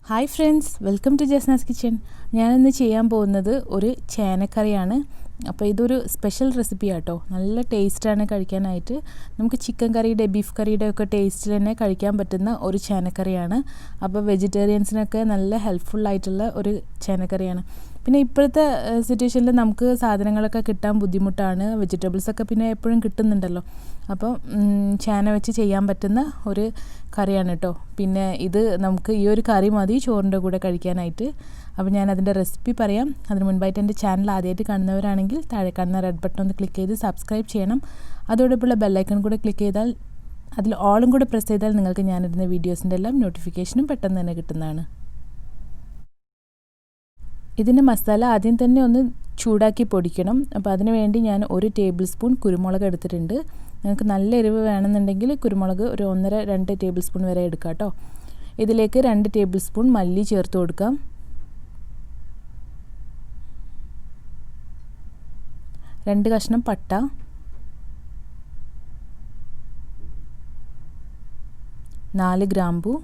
Hi friends, welcome to Jasna's kitchen. ഞാനിന്ന് ചെയ്യാൻ പോകുന്നത് ഒരു ചേനക്കറിയാണ്. അപ്പോൾ ഇതൊരു സ്പെഷ്യൽ റെസിപ്പിയാണ് കേട്ടോ. നല്ല ടേസ്റ്റാണ് കഴിക്കാനായിട്ട്. നമുക്ക് ചിക്കൻ കറിയുടെ ബീഫ് കറിയുടെ ഒക്കെ ടേസ്റ്റിൽ തന്നെ കഴിക്കാൻ പറ്റുന്ന ഒരു ചേനക്കറിയാണ്. അപ്പോൾ വെജിറ്റേറിയൻസിനൊക്കെ നല്ല ഹെൽപ്ഫുള്ളായിട്ടുള്ള ഒരു ചേനക്കറിയാണ്. പിന്നെ ഇപ്പോഴത്തെ സിറ്റുവേഷനിൽ നമുക്ക് സാധനങ്ങളൊക്കെ കിട്ടാൻ ബുദ്ധിമുട്ടാണ്. വെജിറ്റബിൾസൊക്കെ പിന്നെ എപ്പോഴും കിട്ടുന്നുണ്ടല്ലോ. അപ്പോൾ ചേന വെച്ച് ചെയ്യാൻ പറ്റുന്ന ഒരു കറിയാണ് കേട്ടോ. പിന്നെ ഇത് നമുക്ക് ഈ ഒരു കറി മതി ചോറിൻ്റെ കൂടെ കഴിക്കാനായിട്ട്. അപ്പോൾ ഞാൻ അതിൻ്റെ റെസിപ്പി പറയാം. അതിന് മുൻപായിട്ട് എൻ്റെ ചാനൽ ആദ്യമായിട്ട് കാണുന്നവരാണെങ്കിൽ താഴെ കാണുന്ന റെഡ് ബട്ടൺ ഒന്ന് ക്ലിക്ക് ചെയ്ത് സബ്സ്ക്രൈബ് ചെയ്യണം. അതോടൊപ്പമുള്ള ബെല്ലൈക്കൺ കൂടെ ക്ലിക്ക് ചെയ്താൽ അതിൽ ഓളും കൂടെ പ്രസ് ചെയ്താൽ നിങ്ങൾക്ക് ഞാനിടുന്ന വീഡിയോസിൻ്റെ എല്ലാം നോട്ടിഫിക്കേഷനും പെട്ടെന്ന് തന്നെ കിട്ടുന്നതാണ്. ഇതിൻ്റെ മസാല ആദ്യം തന്നെ ഒന്ന് ചൂടാക്കി പൊടിക്കണം. അപ്പോൾ അതിന് വേണ്ടി ഞാൻ 1 ടേബിൾ സ്പൂൺ കുരുമുളക് എടുത്തിട്ടുണ്ട്. നിങ്ങൾക്ക് നല്ല എരിവ് വേണമെന്നുണ്ടെങ്കിൽ കുരുമുളക് ഒരു 1.5-2 ടേബിൾ സ്പൂൺ വരെ എടുക്കാം കേട്ടോ. ഇതിലേക്ക് 2 ടേബിൾ സ്പൂൺ മല്ലി ചേർത്ത് കൊടുക്കാം. 2 കഷ്ണം പട്ട, 4 ഗ്രാമ്പു,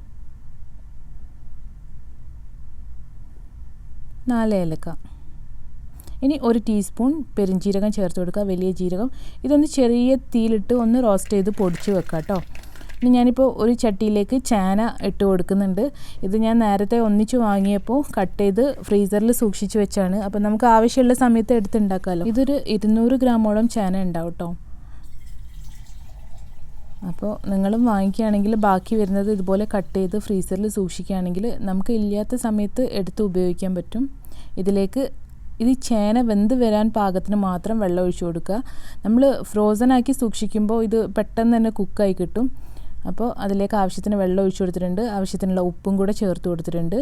4 ഏലക്ക. ഇനി 1 ടീസ്പൂൺ പെരുംജീരകം ചേർത്ത് കൊടുക്കുക, വലിയ ജീരകം. ഇതൊന്ന് ചെറിയ തീയിലിട്ട് ഒന്ന് റോസ്റ്റ് ചെയ്ത് പൊടിച്ച് വെക്കാം കേട്ടോ. ഇനി ഞാനിപ്പോൾ ഒരു ചട്ടിയിലേക്ക് ചേന ഇട്ട് കൊടുക്കുന്നുണ്ട്. ഇത് ഞാൻ നേരത്തെ ഒന്നിച്ച് വാങ്ങിയപ്പോൾ കട്ട് ചെയ്ത് ഫ്രീസറിൽ സൂക്ഷിച്ച് വെച്ചാണ്. അപ്പോൾ നമുക്ക് ആവശ്യമുള്ള സമയത്ത് എടുത്തുണ്ടാക്കാമല്ലോ. ഇതൊരു 200 ഗ്രാമോളം ചേന ഉണ്ടാവും കേട്ടോ. അപ്പോൾ നിങ്ങളും വാങ്ങിക്കുകയാണെങ്കിൽ ബാക്കി വരുന്നത് ഇതുപോലെ കട്ട് ചെയ്ത് ഫ്രീസറിൽ സൂക്ഷിക്കുകയാണെങ്കിൽ നമുക്ക് ഇല്ലാത്ത സമയത്ത് എടുത്ത് ഉപയോഗിക്കാൻ പറ്റും. ഇതിലേക്ക് ഇത് ചേന വെന്ത് വരാൻ പാകത്തിന് മാത്രം വെള്ളം ഒഴിച്ചു കൊടുക്കുക. നമ്മൾ ഫ്രോസൺ ആക്കി സൂക്ഷിക്കുമ്പോൾ ഇത് പെട്ടെന്ന് തന്നെ കുക്കായി കിട്ടും. അപ്പോൾ അതിലേക്ക് ആവശ്യത്തിന് വെള്ളം ഒഴിച്ചു കൊടുത്തിട്ടുണ്ട്. ആവശ്യത്തിനുള്ള ഉപ്പും കൂടെ ചേർത്ത് കൊടുത്തിട്ടുണ്ട്.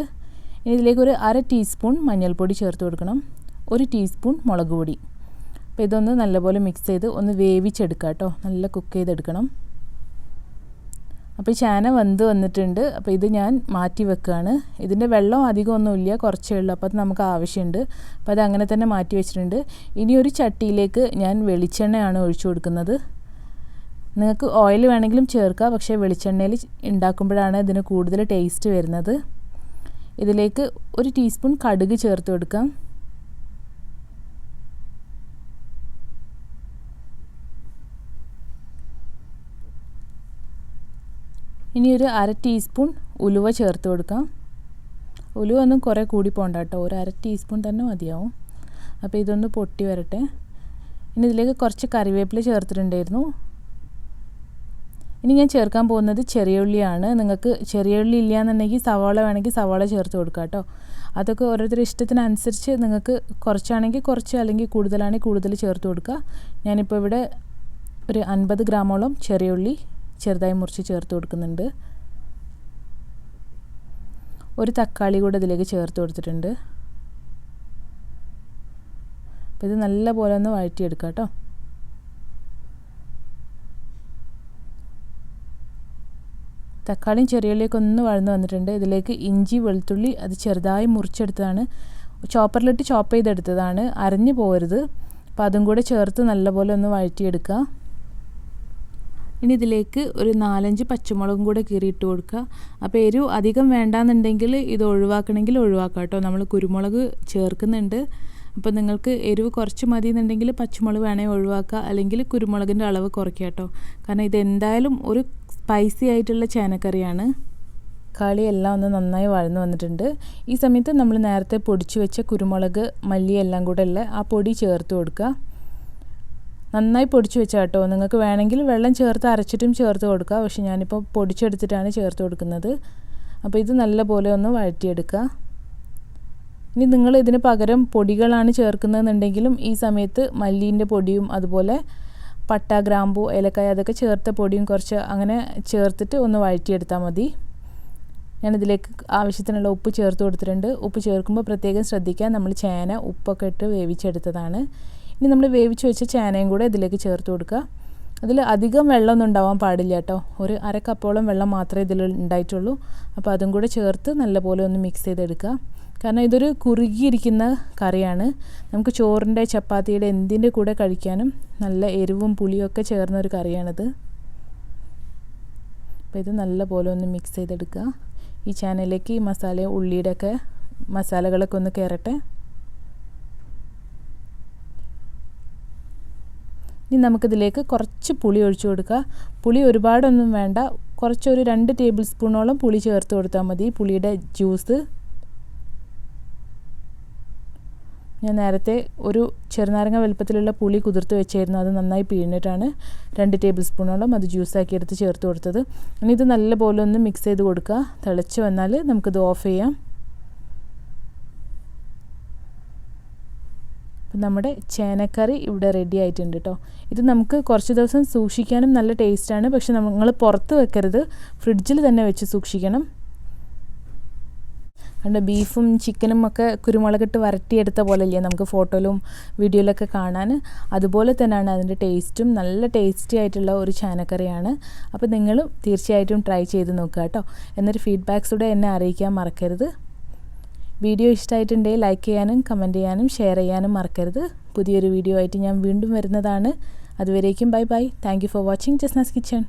ഇനി ഇതിലേക്ക് ഒരു 1/2 ടീസ്പൂൺ മഞ്ഞൾപ്പൊടി ചേർത്ത് കൊടുക്കണം, 1 ടീസ്പൂൺ മുളക് പൊടി. അപ്പോൾ ഇതൊന്ന് നല്ലപോലെ മിക്സ് ചെയ്ത് ഒന്ന് വേവിച്ചെടുക്കുക കേട്ടോ. നല്ല കുക്ക് ചെയ്തെടുക്കണം. അപ്പോൾ ഈ ചേന വെന്ത് വന്നിട്ടുണ്ട്. അപ്പോൾ ഇത് ഞാൻ മാറ്റി വെക്കുകയാണ്. ഇതിൻ്റെ വെള്ളം അധികമൊന്നുമില്ല, കുറച്ചേ ഉള്ളൂ. അപ്പോൾ അത് നമുക്ക് ആവശ്യമുണ്ട്. അപ്പോൾ അത് അങ്ങനെ തന്നെ മാറ്റി വെച്ചിട്ടുണ്ട്. ഇനി ഒരു ചട്ടിയിലേക്ക് ഞാൻ വെളിച്ചെണ്ണയാണ് ഒഴിച്ചു കൊടുക്കുന്നത്. നിങ്ങൾക്ക് ഓയിൽ വേണമെങ്കിലും ചേർക്കാം, പക്ഷേ വെളിച്ചെണ്ണയിൽ ഉണ്ടാക്കുമ്പോഴാണ് ഇതിന് കൂടുതൽ ടേസ്റ്റ് വരുന്നത്. ഇതിലേക്ക് 1 ടീസ്പൂൺ കടുക് ചേർത്ത് കൊടുക്കാം. ഇനി ഒരു 1/2 ടീസ്പൂൺ ഉലുവ ചേർത്ത് കൊടുക്കാം. ഉലുവ ഒന്നും കുറേ കൂടി പോകണ്ട കേട്ടോ, ഒരു 1/2 ടീസ്പൂൺ തന്നെ മതിയാവും. അപ്പോൾ ഇതൊന്ന് പൊട്ടി വരട്ടെ. ഇനി ഇതിലേക്ക് കുറച്ച് കറിവേപ്പില ചേർത്തിട്ടുണ്ടായിരുന്നു. ഇനി ഞാൻ ചേർക്കാൻ പോകുന്നത് ചെറിയ ഉള്ളിയാണ്. നിങ്ങൾക്ക് ചെറിയ ഉള്ളി ഇല്ലയെന്നുണ്ടെങ്കിൽ സവാള വേണമെങ്കിൽ സവാള ചേർത്ത് കൊടുക്കാം കേട്ടോ. അതൊക്കെ ഓരോരുത്തരുടെ ഇഷ്ടത്തിനനുസരിച്ച് നിങ്ങൾക്ക് കുറച്ചാണെങ്കിൽ കുറച്ച്, അല്ലെങ്കിൽ കൂടുതലാണെങ്കിൽ കൂടുതൽ ചേർത്ത് കൊടുക്കുക. ഞാനിപ്പോൾ ഇവിടെ ഒരു 50 ഗ്രാമോളം ചെറിയ ഉള്ളി ചെറുതായി മുറിച്ച് ചേർത്ത് കൊടുക്കുന്നുണ്ട്. ഒരു തക്കാളി കൂടെ ഇതിലേക്ക് ചേർത്ത് കൊടുത്തിട്ടുണ്ട്. അപ്പോൾ ഇത് നല്ല പോലെ ഒന്ന് വഴറ്റിയെടുക്കാം കേട്ടോ. തക്കാളിയും ചെറിയുള്ളിയൊക്കെ ഒന്ന് വഴന്ന് വന്നിട്ടുണ്ട്. ഇതിലേക്ക് ഇഞ്ചി വെളുത്തുള്ളി അത് ചെറുതായി മുറിച്ചെടുത്തതാണ്, ചോപ്പറിലിട്ട് ചോപ്പ് ചെയ്തെടുത്തതാണ്, അരഞ്ഞു പോകരുത്. അപ്പോൾ അതും കൂടെ ചേർത്ത് നല്ലപോലെ ഒന്ന് വഴറ്റിയെടുക്കുക. ഇനി ഇതിലേക്ക് ഒരു 4-5 പച്ചമുളകും കൂടെ കീറിയിട്ട് കൊടുക്കുക. അപ്പോൾ എരിവ് അധികം വേണ്ടാന്നുണ്ടെങ്കിൽ ഇത് ഒഴിവാക്കണമെങ്കിൽ ഒഴിവാക്കാം കേട്ടോ. നമ്മൾ കുരുമുളക് ചേർക്കുന്നുണ്ട്. അപ്പോൾ നിങ്ങൾക്ക് എരിവ് കുറച്ച് മതി എന്നുണ്ടെങ്കിൽ പച്ചമുളക് വേണമെങ്കിൽ ഒഴിവാക്കുക, അല്ലെങ്കിൽ കുരുമുളകിൻ്റെ അളവ് കുറയ്ക്കുക കേട്ടോ. കാരണം ഇതെന്തായാലും ഒരു സ്പൈസി ആയിട്ടുള്ള ചേനക്കറിയാണ്. കളിയെല്ലാം ഒന്ന് നന്നായി വഴന്ന് വന്നിട്ടുണ്ട്. ഈ സമയത്ത് നമ്മൾ നേരത്തെ പൊടിച്ച് വെച്ച കുരുമുളക് മല്ലി എല്ലാം കൂടെ ഉള്ള ആ പൊടി ചേർത്ത് കൊടുക്കുക. നന്നായി പൊടിച്ച് വെച്ചാൽ കേട്ടോ. നിങ്ങൾക്ക് വേണമെങ്കിൽ വെള്ളം ചേർത്ത് അരച്ചിട്ടും ചേർത്ത് കൊടുക്കുക, പക്ഷേ ഞാനിപ്പോൾ പൊടിച്ചെടുത്തിട്ടാണ് ചേർത്ത് കൊടുക്കുന്നത്. അപ്പോൾ ഇത് നല്ലപോലെ ഒന്ന് വഴറ്റിയെടുക്കുക. ഇനി നിങ്ങൾ ഇതിന് പകരം പൊടികളാണ് ചേർക്കുന്നതെന്നുണ്ടെങ്കിലും ഈ സമയത്ത് മല്ലീൻ്റെ പൊടിയും അതുപോലെ പട്ട, ഗ്രാമ്പു, ഏലക്കായ അതൊക്കെ ചേർത്ത പൊടിയും കുറച്ച് അങ്ങനെ ചേർത്തിട്ട് ഒന്ന് വഴറ്റിയെടുത്താൽ മതി. ഞാനിതിലേക്ക് ആവശ്യത്തിനുള്ള ഉപ്പ് ചേർത്ത് കൊടുത്തിട്ടുണ്ട്. ഉപ്പ് ചേർക്കുമ്പോൾ പ്രത്യേകം ശ്രദ്ധിക്കുക, നമ്മൾ ചേന ഉപ്പൊക്കെ ഇട്ട് വേവിച്ചെടുത്തതാണ്. ഇനി നമ്മൾ വേവിച്ച് വെച്ച ചേനയും കൂടെ ഇതിലേക്ക് ചേർത്ത് കൊടുക്കുക. അതിൽ അധികം വെള്ളമൊന്നും ഉണ്ടാവാൻ പാടില്ല കേട്ടോ. ഒരു 1/2 കപ്പോളം വെള്ളം മാത്രമേ ഇതിൽ ഉണ്ടായിട്ടുള്ളൂ. അപ്പോൾ അതും കൂടെ ചേർത്ത് നല്ലപോലെ ഒന്ന് മിക്സ് ചെയ്തെടുക്കുക. കാരണം ഇതൊരു കുറുകിയിരിക്കുന്ന കറിയാണ്. നമുക്ക് ചോറിൻ്റെ, ചപ്പാത്തിയുടെ എന്തിൻ്റെ കൂടെ കഴിക്കാനും നല്ല എരിവും പുളിയൊക്കെ ചേർന്നൊരു കറിയാണിത്. അപ്പോൾ ഇത് നല്ലപോലെ ഒന്ന് മിക്സ് ചെയ്തെടുക്കുക. ഈ ചേനയിലേക്ക് ഈ മസാല ഉള്ളിയുടെ ഒക്കെ മസാലകളൊക്കെ ഒന്ന് കയറട്ടെ. ഇനി നമുക്കിതിലേക്ക് കുറച്ച് പുളി ഒഴിച്ചു കൊടുക്കുക. പുളി ഒരുപാടൊന്നും വേണ്ട, കുറച്ചൊരു 2 ടേബിൾ സ്പൂണോളം പുളി ചേർത്ത് കൊടുത്താൽ മതി. പുളിയുടെ ജ്യൂസ് ഞാൻ നേരത്തെ ഒരു ചെറുനാരങ്ങ വലുപ്പത്തിലുള്ള പുളി കുതിർത്ത് വെച്ചായിരുന്നു. അത് നന്നായി പിഴിഞ്ഞിട്ടാണ് 2 ടേബിൾ സ്പൂണോളം അത് ജ്യൂസാക്കി എടുത്ത് ചേർത്ത് കൊടുത്തത്. ഇനി ഇത് നല്ലപോലെ ഒന്ന് മിക്സ് ചെയ്ത് കൊടുക്കുക. തിളച്ച് വന്നാൽ നമുക്കിത് ഓഫ് ചെയ്യാം. അപ്പം നമ്മുടെ ചേനക്കറി ഇവിടെ റെഡി ആയിട്ടുണ്ട് കേട്ടോ. ഇത് നമുക്ക് കുറച്ച് ദിവസം സൂക്ഷിക്കാനും നല്ല ടേസ്റ്റാണ്. പക്ഷെ നമ്മൾ പുറത്ത് വെക്കരുത്, ഫ്രിഡ്ജിൽ തന്നെ വെച്ച് സൂക്ഷിക്കണം. കണ്ട ബീഫും ചിക്കനും ഒക്കെ കുരുമുളകിട്ട് വരട്ടിയെടുത്ത പോലെയല്ലേ നമുക്ക് ഫോട്ടോയിലും വീഡിയോയിലൊക്കെ കാണാൻ. അതുപോലെ തന്നെയാണ് അതിൻ്റെ ടേസ്റ്റും. നല്ല ടേസ്റ്റി ആയിട്ടുള്ള ഒരു ചേനക്കറിയാണ്. അപ്പോൾ നിങ്ങളും തീർച്ചയായിട്ടും ട്രൈ ചെയ്ത് നോക്കുക കേട്ടോ. എന്നിട്ട് ഫീഡ്ബാക്ക്സൂടെ എന്നെ അറിയിക്കാൻ മറക്കരുത്. വീഡിയോ ഇഷ്ടമായിട്ടുണ്ടെങ്കിൽ ലൈക്ക് ചെയ്യാനും കമൻറ്റ് ചെയ്യാനും ഷെയർ ചെയ്യാനും മറക്കരുത്. പുതിയൊരു വീഡിയോ ആയിട്ട് ഞാൻ വീണ്ടും വരുന്നതാണ്. അതുവരേക്കും bye bye. Thank you for watching Jasna's kitchen.